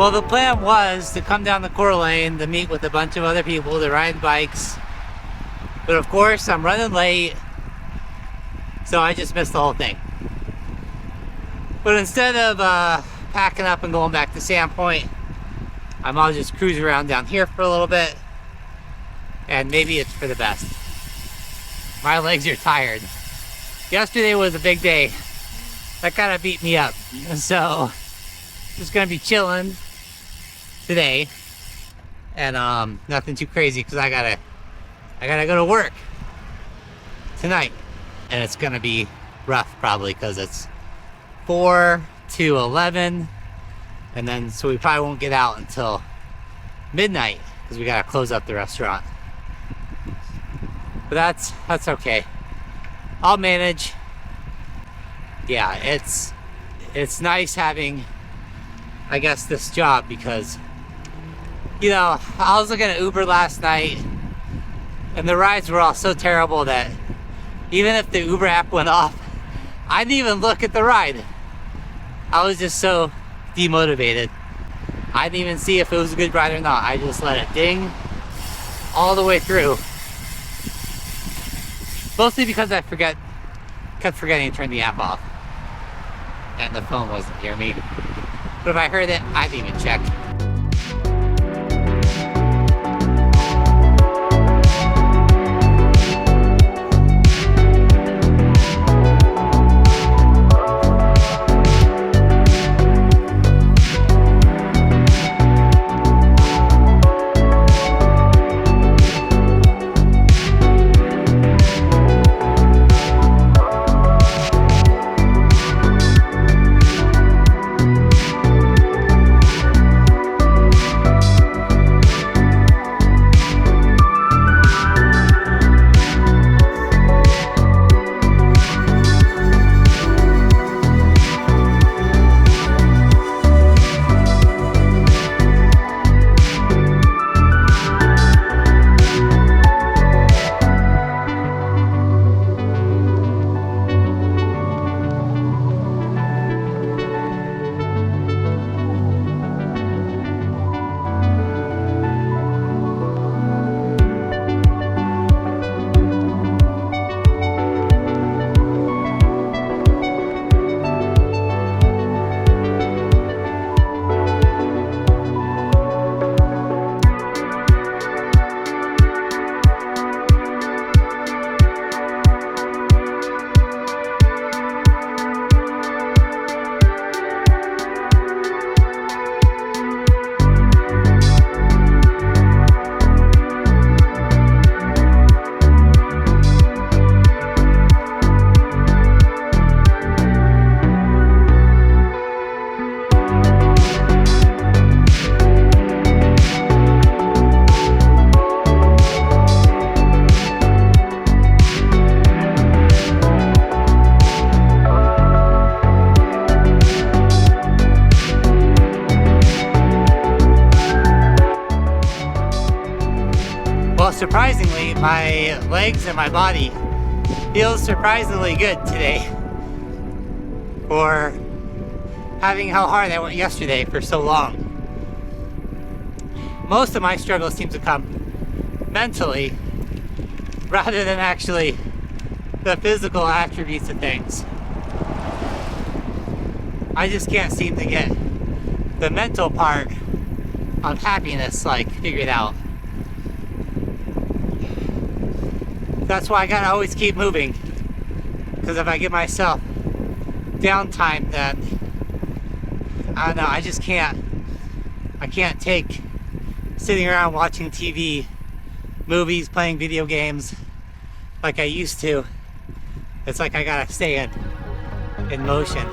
Well, the plan was to come down the Coeur Lane to meet with a bunch of other people to ride bikes. But of course, I'm running late, so I just missed the whole thing. But instead of packing up and going back to Sandpoint, I might just cruise around down here for a little bit, and maybe it's for the best. My legs are tired. Yesterday was a big day. That kind of beat me up. So, just gonna be chilling today, and nothing too crazy because I gotta go to work tonight, and it's gonna be rough probably because it's 4 to 11, and then so we probably won't get out until midnight because we gotta close up the restaurant. But that's okay. I'll manage. Yeah, it's nice having, I guess, this job because, you know, I was looking at Uber last night and the rides were all so terrible that even if the Uber app went off, I didn't even look at the ride. I was just so demotivated. I didn't even see if it was a good ride or not. I just let it ding all the way through. Mostly because I kept forgetting to turn the app off. And the phone wasn't near me. But if I heard it, I didn't even check. Well, surprisingly, my legs and my body feel surprisingly good today for having how hard I went yesterday for so long. Most of my struggles seem to come mentally rather than actually the physical attributes of things. I just can't seem to get the mental part of happiness figured out. That's why I gotta always keep moving, because if I give myself downtime, then I don't know, I just can't. I can't take sitting around watching TV, movies, playing video games like I used to. It's like I gotta stay in motion.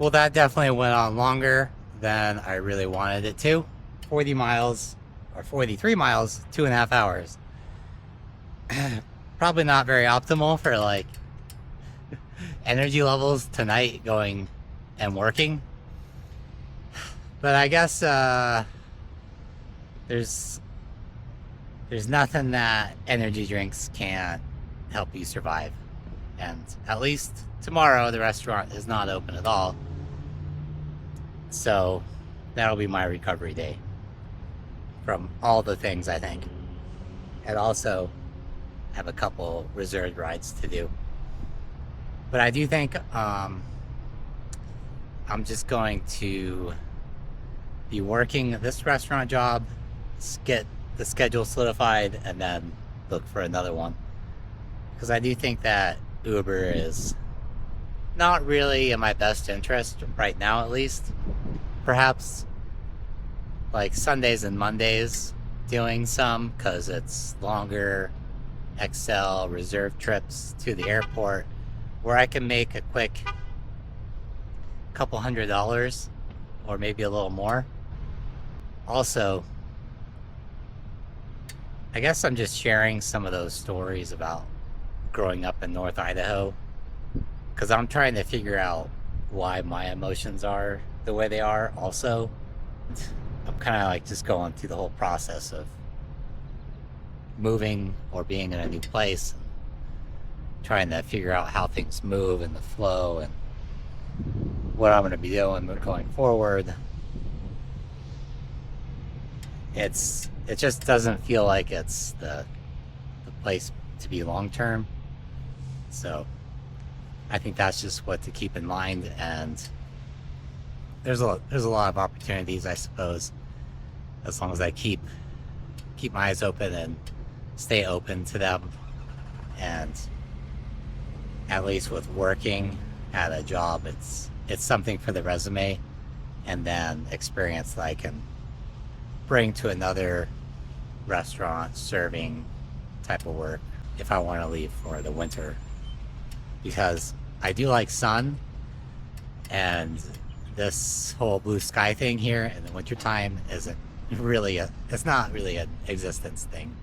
Well, that definitely went on longer than I really wanted it to. 40 miles or 43 miles, 2.5 hours. Probably not very optimal for like energy levels tonight going and working. But I guess there's nothing that energy drinks can't help you survive. And at least tomorrow the restaurant is not open at all. So that'll be my recovery day from all the things, I think. And also have a couple reserved rides to do. But I do think I'm just going to be working this restaurant job, get the schedule solidified, and then look for another one. Because I do think that Uber is not really in my best interest right now, at least. Perhaps like Sundays and Mondays doing some, because it's longer XL reserve trips to the airport where I can make a quick couple $100 or maybe a little more. Also, I guess I'm just sharing some of those stories about growing up in North Idaho because I'm trying to figure out why my emotions are the way they are. Also, I'm kind of like just going through the whole process of moving or being in a new place, trying to figure out how things move and the flow and what I'm going to be doing going forward. It just doesn't feel like it's the place to be long term. So I think that's just what to keep in mind. And there's a lot of opportunities, I suppose, as long as I keep my eyes open and stay open to them. And at least with working at a job, it's something for the resume, and then experience that I can bring to another restaurant serving type of work if I want to leave for the winter, because I do like sun, and this whole blue sky thing here in the wintertime it's not really an existence thing.